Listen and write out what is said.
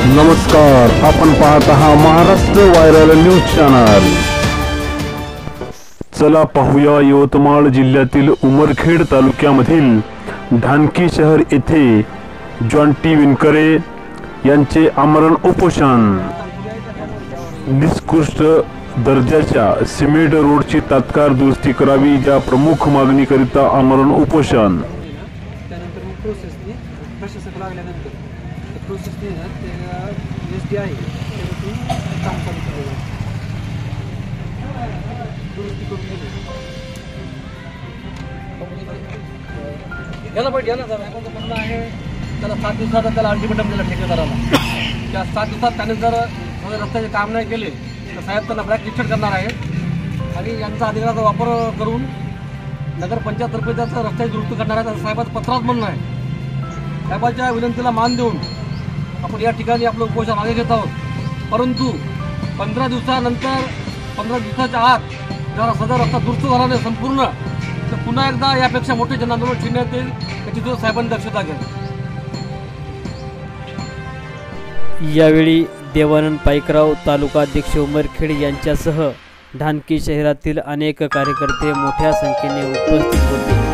नमस्कार, आपण पाहत आहात महाराष्ट्र व्हायरल न्यूज चॅनल। चला पाहूया यवतमाळ जिल्ह्यातील उमरखेड तालुक्यामधील ढानकी शहर येथे जॉन्टी विनकरे यांचे आमरण उपोषण। निकृष्ट दर्जाच्या सिमेंट रोडची तात्काळ दुरुस्ती करावी या प्रमुख मागणीकरिता आमरण उपोषण। त्याला 7 दिवसात त्याला अल्टिमेटम दिला ठेकेदाराला। त्या 7 दिवसात त्याने जर रस्त्याचे काम नाही केले तर साहेब त्यांना ब्लॅक लिस्टेड करणार आहेत आणि यांचा अधिकाराचा वापर करून नगरपंचायततर्फे त्याचं रस्त्याची दुरुस्ती करणार आहे असं साहेबाचं पत्रात म्हणणं आहे। साहेबांच्या विनंतीला मान देऊन आपण या ठिकाणी आपलं उपोषण मागे घेत आहोत। परंतु 15 दिवसानंतर 15 दिवसाच्या आत जर सदर रस्ता दुरुस्त झाला नाही संपूर्ण तर पुन्हा एकदा यापेक्षा मोठे जनआंदोलन छेडण्यात येईल याची जो साहेबांनी दक्षता घ्यावी। यावेळी देवानंद पाईकराव तालुका अध्यक्ष उमरखेड यांच्यासह ढानकी शहरातील अनेक कार्यकर्ते मोठ्या संख्येने उपस्थित होते।